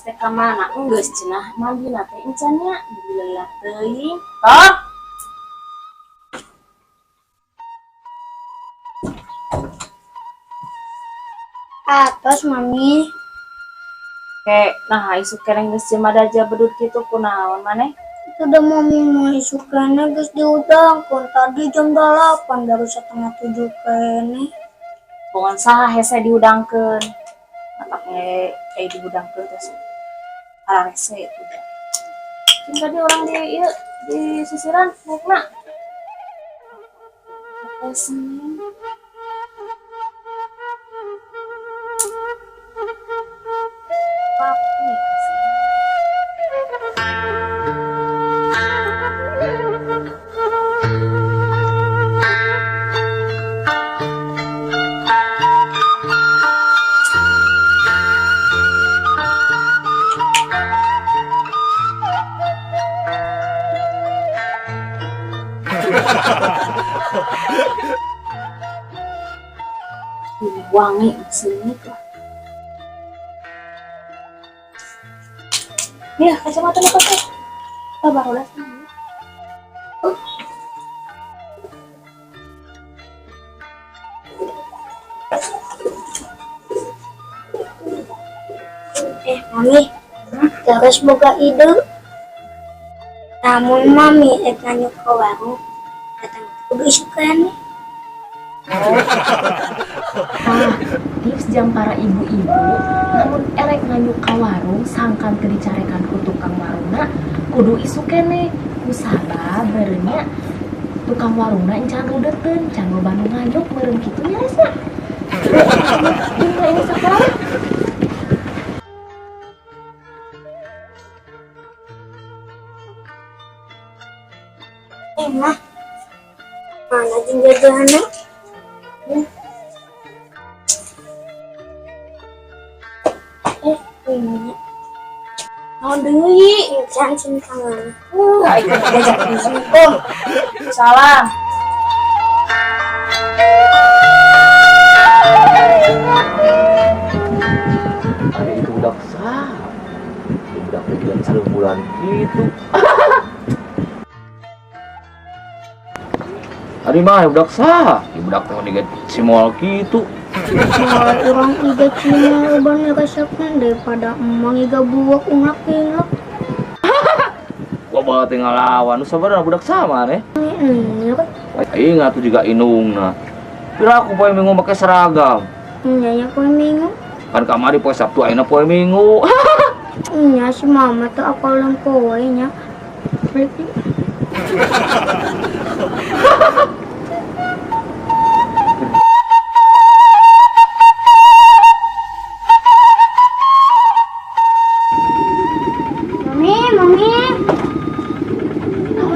teh ka mana? Geus cenah manggilna teh encan nya dilelah teuing. Toh. Atos mami. Kek nah isu keneng geus jelema daja bedut kitu kunaon maneh? Udah mami mau isukana geus diudangkeun tadi jam 8 baru setengah 7 kene. Pokon saha hese diudangkeun. Anaknya diudangkeun teh ararese itu. Kan tadi orang di sisiran naikna. Senin. Papi. Wangi sini tuh. Ya, kacamata lu pakai. Baru lah. Mami, terus boga ide. Namun mami nanya ke warung, datang kudu isukan. Tips jam para ibu-ibu namun erek nganyuk ka warung sangkan ke dicarekan ku tukang warungna kudu isu kene kusaba berenya tukang warungna encan rudeteun can loba nu nganyuk meureun kitu nya resa. Ini sekolah. Mah, mana jajahanna? Ini. Naon deui? Encan sing kangen. Ikut diajak Assalamualaikum. Salam. Ada itu budak sah. Budak tujuan 1 bulan gitu. Ari mah budak sah. Budak teh diget si moal gitu. Soal orang iga cina ubahnya resepnya daripada emang iga buak ungak-ingak. Gua bawa tinggal lawan. Nu sabarna budak sama nih. Iya kan? Ingat tuh juga inungna. Kira aku poe minggu pakai seragam. Iya poe minggu. Kan kamari poe Sabtu ayeuna poe minggu. Iya si mama tuh apalan poe nya. Berarti Mami.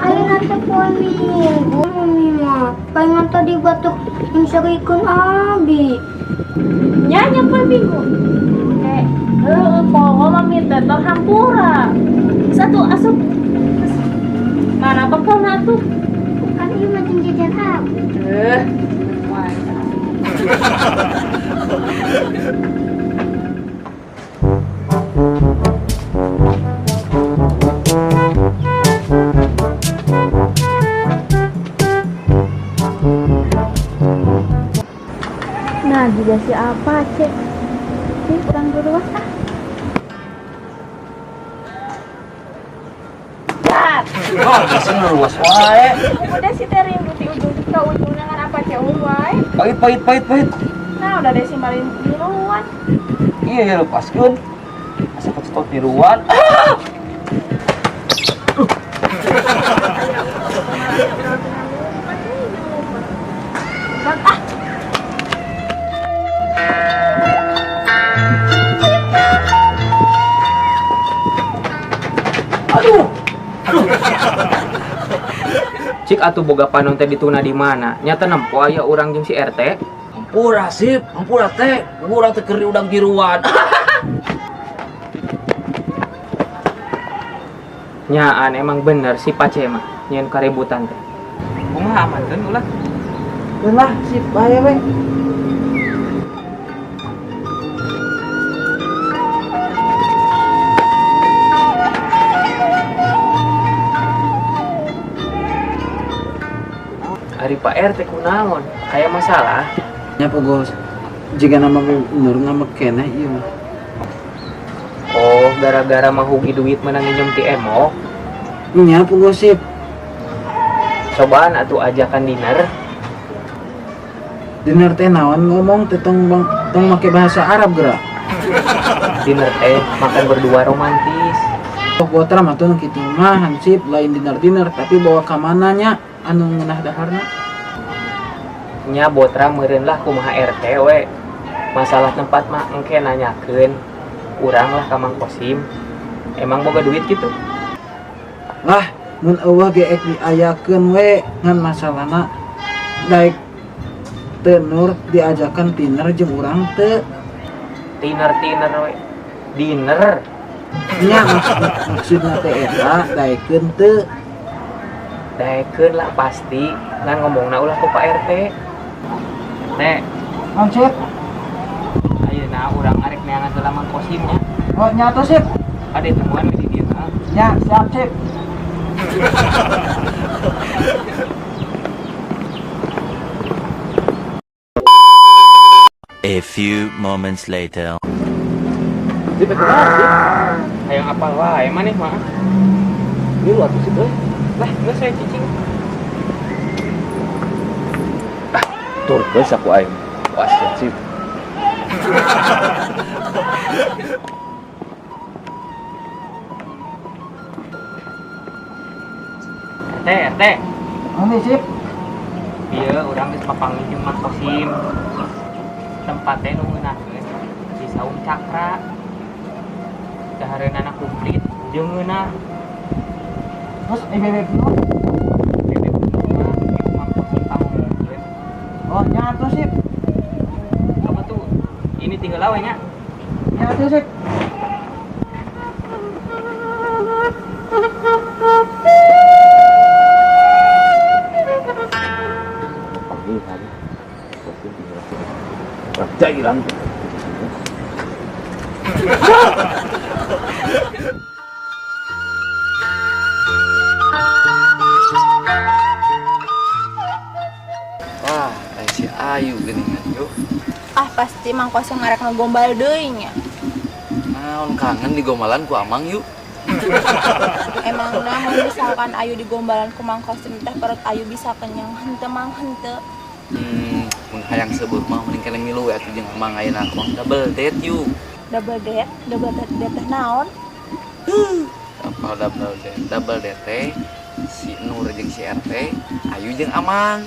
Ayo nanti poe minggu, Mami mah. Pengen tadi batuk yang sarikeun abi. Nya poe minggu. Poho mami teh hampura. Satu asup. Mana bekal na tuh? Kan ieu mah jeung jajan abi. Nah, juga si apa, Cek? Nih, kurang beruas ah. Oh, geus luas wae. Udah si tering di ujung ke ujung dengan apa Cek wae. Pahit. Nah, udah deh si malin duluan. Iya ya lepaskeun. Asa kecetot tiruan. Aduh. Cik atuh boga panon teh dituna di mana? Nyata nempo aya urang jeung si RT. Ampura sip, ampura teh. Urang teh keur diudang giruan. Nyaan emang bener si Pace mah nyeun kaributan teh. Kumaha amankeun ulah? Keun lah sip bae we. Hari Pak RT kunaon? Kayak masalah. Nya pogos jika nama nur ngamek keneh ieu mah. Oh, gara-gara mahugi duit menang nginjem ti emo. Nya pogos sip. Cobaan atuh ajakan dinner. Dinner teh naon ngomong teh tong make bahasa Arab geura. Dinner teh makan berdua romantis. Oh botra mah tuh kitu mah hansip lain dinner tapi bawa ka mana nya anu ngeunah daharna. Nya botra meureun lah kumaha RT we. Masalah tempat mah engke nanyakeun. Urang lah ka Mang Kosim. Emang boga duit gitu? Lah mun eueuh ge ek diayakeun we ngan masalahna daek teu nur diajakan dinner jeung urang teu. Dinner we. Dinner. Nya maksudna teh eta daekeun teu. Daekeun lah pasti. Ngan ngomongna ulah ku Pak RT. Teh, Naon sip? ayeuna urang arek neangan heula Mang Kosimnya. Oh nya atuh sip. Ade temuan di dieu mah. Ya siap sip. A few moments later. Sip kunaon sip? Hayang apal wae maneh mah. Ieu atuh sip euy. Lah, geus saya cicing. Tur geus aku aing. Wah, sip. Teh. Ini sip. Ieu urang geus papanggih jeung Mang Kosim. Tempat teh nu ngeunaheun di Saung Cakra. Dahareunana kumplit jeung ngeunah. Terus bebek nu. Bebek mah Mang Kosim pamungkeun. Oh nya atuh sip. Apa tuh? Ini tinggal awe nya. Nya atuh sip. Panggilan. Kosim tinggal. Jailan. Wah, kayak si Ayu geningan yuk. Ah pasti Mang Kosim ngarek ngegombal deui nya. Naon kangen di gombalan ku Amang yuk. Emang namun misalkan Ayu digombalan ku Mang Kosim teh perut Ayu bisa kenyang henteu Mang henteu. Mun hayang sebut mah mending keneh milu atuh jeung Amang ayeuna mah double date yuk. Double date teh naon? Apa double date teh si Nur jeung si RT, Ayu jeung Amang.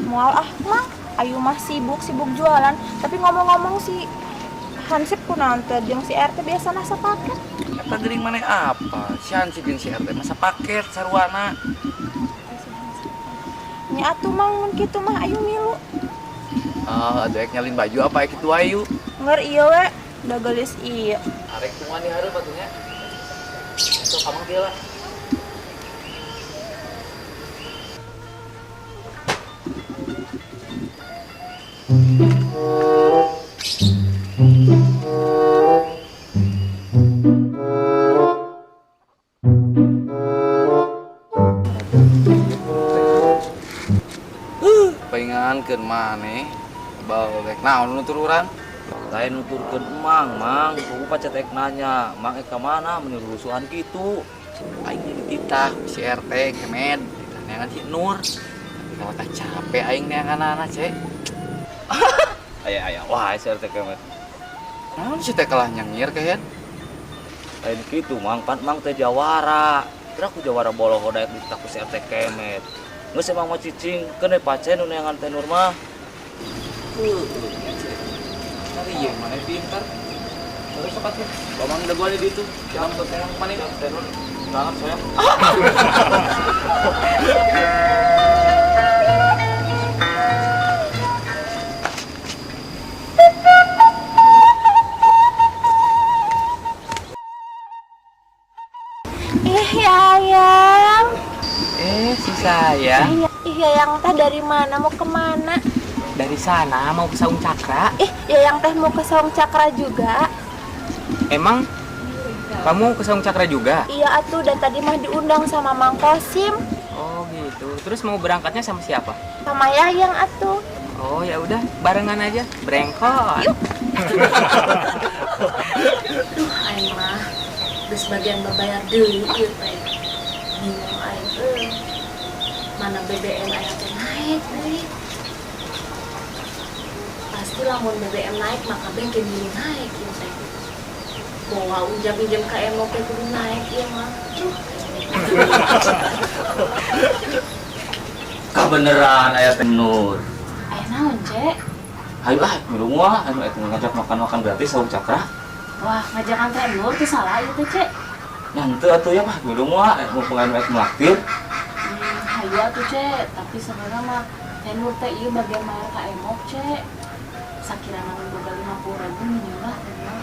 Moal ah Mang, Ayu mah sibuk jualan, tapi ngomong-ngomong si Hansip kunaon teh jeung si RT biasana sapaket. Eta geuning maneh apa? Si Hansip jeung si RT masa paket sarwana. Nya atuh Mang mun kitu mah Ayu milu. Atuh ek nyalin baju apa ek kitu Ayu? Ngeur ieu we, da geulis ieu. Arek kumaha di hareup atuh nya. Sok Amang dia lah. Paingankeun maneh bawa rek naon nutur urang? Lain nuturkeun emang, Mang. Kudu pacet ek nanya, Mang ek ka mana menyurusuhan kitu. Aing dititah si RT kemed neangan si Nur. Kalau tak capek aing neangan cek. Aya wah si RT kemet. Naon si teh kalah nyengir kehead? Lain kitu, Mang. Pan Mang teh jawara. Kira ku jawara boloh hodaek dititah ku si RT kemet. Geus emang mah cicing, keun pacen nu neangan teh Nur mah. Cari yang mana pintar? Terus apa tuh? Bamang udah gua di itu. Jangan bertengah mana nih? Tenor. Tangan saya. Yayang. Si sayang. Yayang teh dari mana mau kemana? Dari sana mau ke Saung Cakra. Yayang teh mau ke Saung Cakra juga. Emang kamu ke Saung Cakra juga? Iya atuh dan tadi mah diundang sama Mang Kosim. Oh gitu. Terus mau berangkatnya sama siapa? Sama Yayang atuh. Oh ya udah, barengan aja. Brengkot. Duh, aing mah geus bagian babayar deui ieu teh. Bingung aing mana BBM aya teh naik deui. Pasti lamun BBM naik maka bengkel dulu naik ieu teh. Bawa ujab-ujab ka emo teh kudu naik ieu mah. Duh. Kebeneran aya teh Nur. Aya naon, Cek? Hayu milu moal anu eta ngajak makan gratis saung Cakra. Wah, ngajakan teh Nur teh salah ieu teh, Cek. Nya henteu atuh ya mah milu moal mumpung anu ek melaktir. Hayu atuh, Cek, tapi sebenarnya mah teh Nur teh ieu bagian bayar ka emok, Cek. Sakirana boga 50.000 minjem lah teh Nur.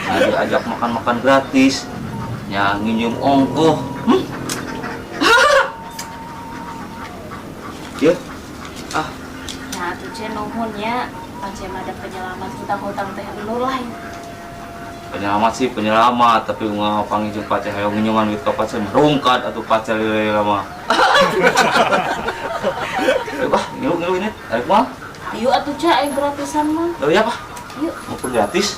Nah, diajak makan gratis. Ya nginjem ongkoh. Ya. Nah, atuh Cek nuhun ya. Pace mah ada penyelamat kita hutang teh Nur lah. Penyelamat sih penyelamat, tapi nggak panggil pace hayang nginyeman duit ka pace merungkat atuh pace lila mah. Bah, ngilu ini, arek mah. Ayo atuh Cek, ayo gratisan mah. Oh iya, Pak. Yuk. Mumpung gratis.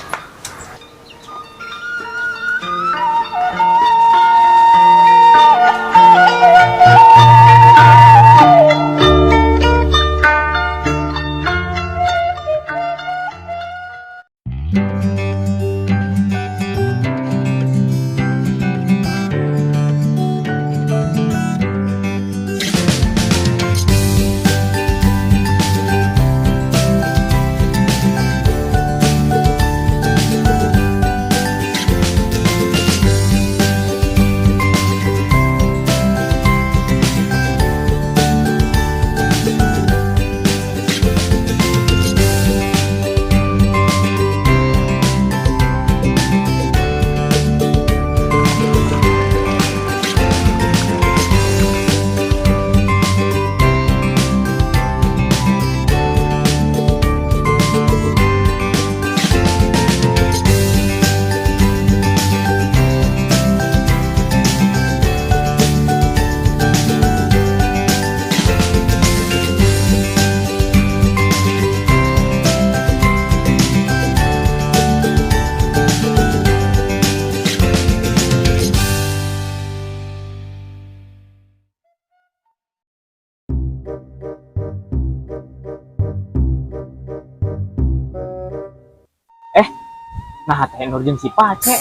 Nah, teh Nur jeung si Pace,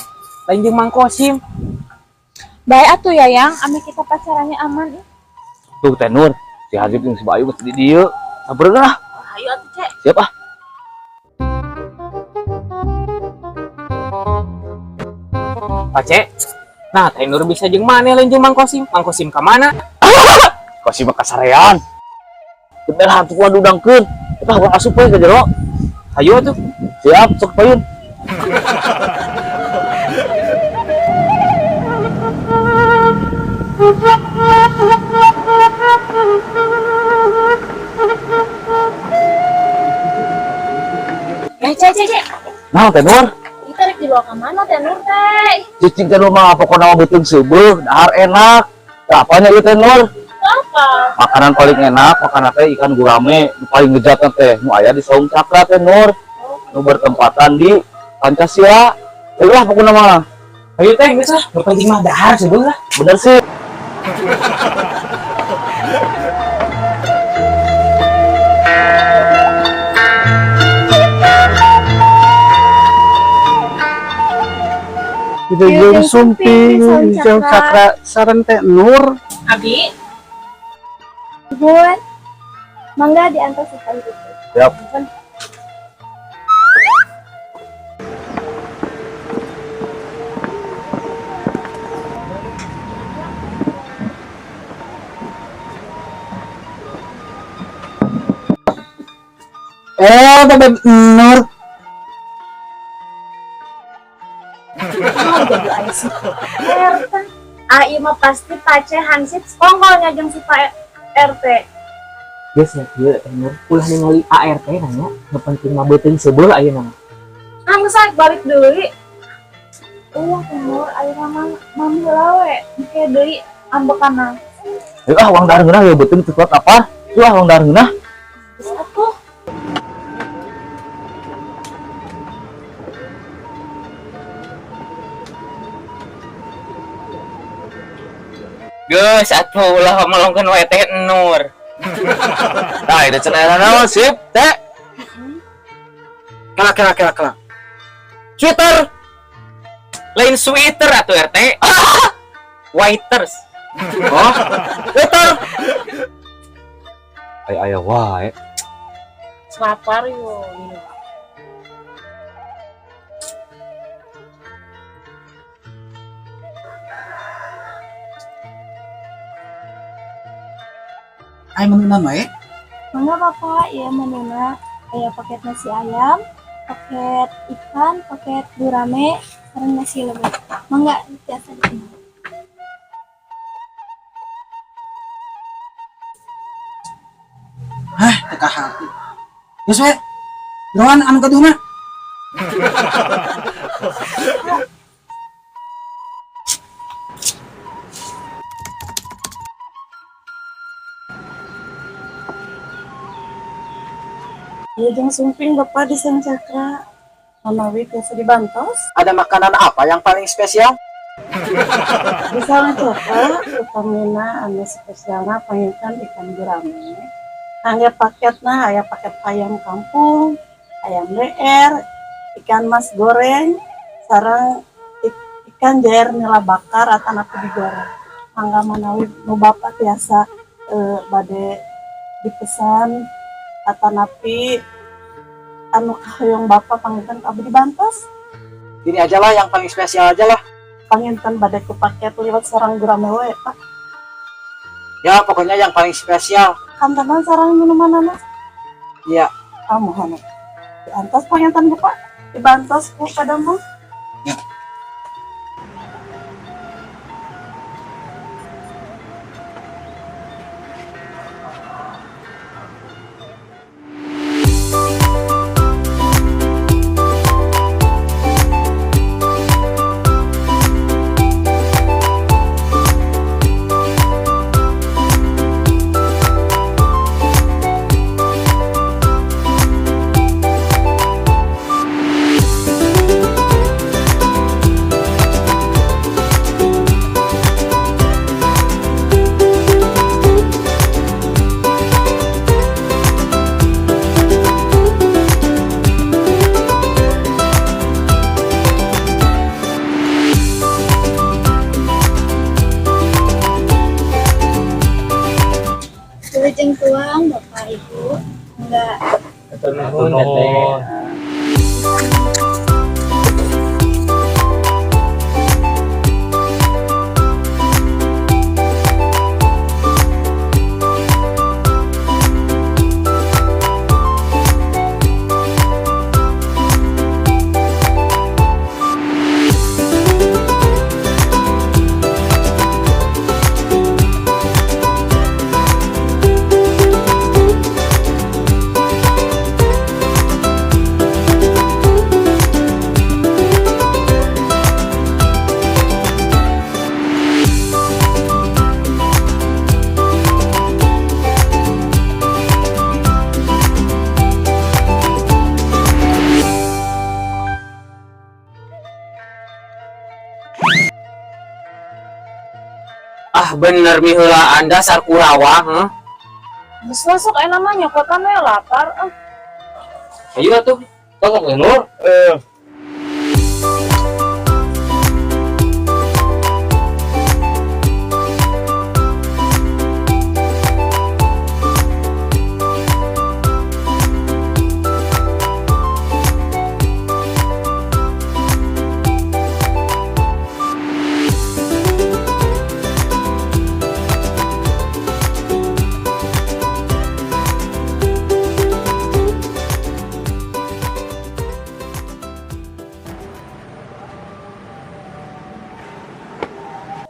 lain jeung Mang Kosim. Baik atuh Yayang, ame kita pacarannya aman. Tuh teh Nur, si Hazib jeung si Bayu geus di dieu. Sabar lah. Ayo atuh Cek. Siap ah. Pace. Nah, teh Nur bisa jeung maneh lain jeung Mang Kosim. Mang Kosim ka mana? Kosim ka sarean. Teu hantu kudu dangkeun. Tah urang asup we ka jero. Hayu atuh. Siap, sok payun. Cek. Nah, teh Nur, Kita rek dibawa ke mana teh Nur teh? cicing teh Nur mah pokona mah beuteung seubeuh, dahar enak. Apanya ieu teh Nur? Apa? Makanan paling enak, makanan teh ikan gurame, nu paling ngejatna teh nu aya di Saung Cakra teh Nur. Nu bertempatan di Pancasila. Lah pokona mah. Hayu teh geus lah, nu penting mah dahar sebelah. Bener sih. Kita jeung sumping jeung Cakra saran teh Nur. Abi, Buat mangga diantar sekali itu. Siap. Bebek Nur. Jadi ais. RT. Ieu mah pasti Pace Hansip sekongkolnya jeung si Pak RT. Geus ya kieu teh Nur. Ulah ningali ART nanya, nu penting mah beuteung sebelah ayeuna. Angsak balik deui. Teh Nur ayeuna mah mami lawe. Engke deui ambekana. Uang darengna ya betul itu surat apa? Uang darengna. Atuh. Geus atuh ulah melongkeun wae teh Nur. Nah, itu cenah naon sip, teh? Kela. Sweater. Lain sweater atuh RT. Waiters. Oh, betul. Aya wae. Lapar yo. Ai menunan wae. Mangga Bapak, ya menuna aya paket nasi ayam, paket ikan, paket gurame, sareng nasi lembut. Mangga biasa di. Hah, teka hati. Geus we. Roan anu kaduna. Jeung sumping Bapak di Sang Cakra. Manawi biasa dibantos. Ada makanan apa yang paling spesial? Di Sang Cakra utamina anu spesialna pangitan ikan gurame. Aya paketna aya paket ayam kampung, ayam BR, ikan mas goreng, sareng ikan jair nila bakar atau napi digoreng. Mangga manawi nu Bapak tiasa bade dipesan atau napi anu kahoyong Bapak panginten abdi dibantos. Ini aja lah yang paling spesial aja lah. Panginten bade ku paket liwat sareng gurame we Pak. Ya pokoknya yang paling spesial. Kantanan sareng minuman Mas. Iya. Mohon. Diantos panginten Bapak. Dibantos ku pada mah. Wilujeng tuang Bapak Ibu. Enggak. Atur nuhun Teteh. Ah bener mihula Anda sarkurawa, huh? Geus masuk namanya kota mah lapar. Ayo atuh. Tolong ya, Nur.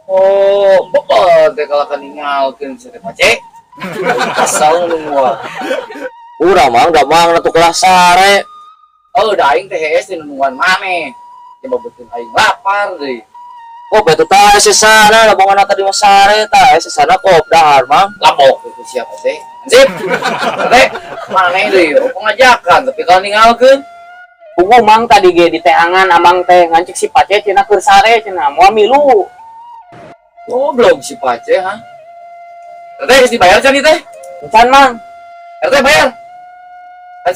Oh, betul teh kalau kan ninggalkeun si teh Pace. Asal nunggu. Urang mah da mang atuh kelas sare. Oh, da aing teh hees di nungguan maneh. Coba betul aing lapar deui. Oh, betul ta sa sana, nabungan na tadi masare ta, sa sana ko dahar mang. Lapok itu siapa teh? Sip. Teh, mana itu yuk? Pengajakan tapi kalau ninggalkeun Kuku mang tadi ge di teangan amang teh ngancik si Pace cenah keur sare cenah moal milu. oh belum si Pace ha. Teh geus dibayar can teh? Encan mang. RT bayar.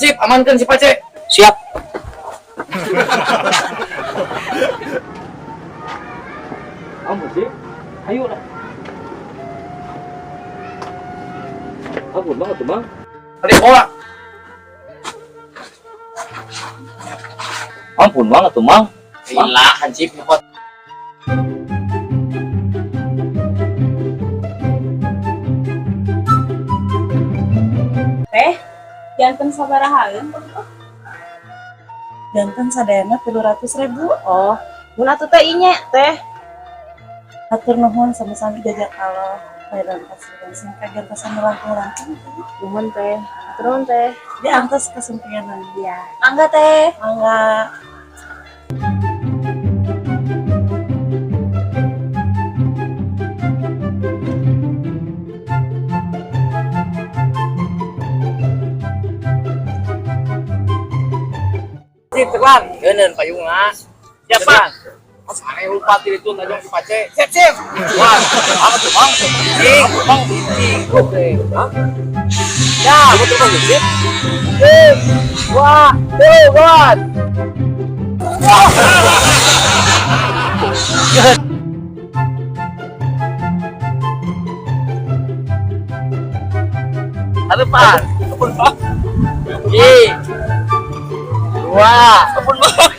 Sip, amankan si Pace. Siap. Ampun sih. Ayo lah. Ampun banget tuh, Bang. Tadi bawa. Ampun banget tuh, Mang. Gila, hansip nyokot. Jantan sabarahaeun? Jantan sadayana 300.000. Oh, mun atuh teh inya teh. Hatur nuhun sama-sama jajak Allah. Bayaran kasihan sing kaget pesan langkung-langkung. Nuhun teh. Hatur nuhun teh. Diantos kesempatan dia. Angga teh. Mangga. Sip, tekan. Geuneun payunga. Siapa? Pas aneh lupa itu najong si Pace. Sip. Wah, apa tuh, Bang? Cing, Bang, cing. Oke. Hah? Ya, betul Bang, sip. Sip. Wah, tuh, God. Ada pan. Kebun Bang. Wah, kebun Bang.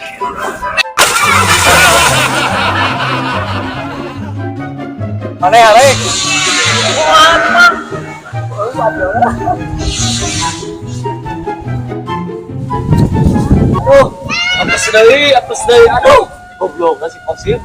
Mana ya, Le? Apes dari, aduh, goblok kasih pasir.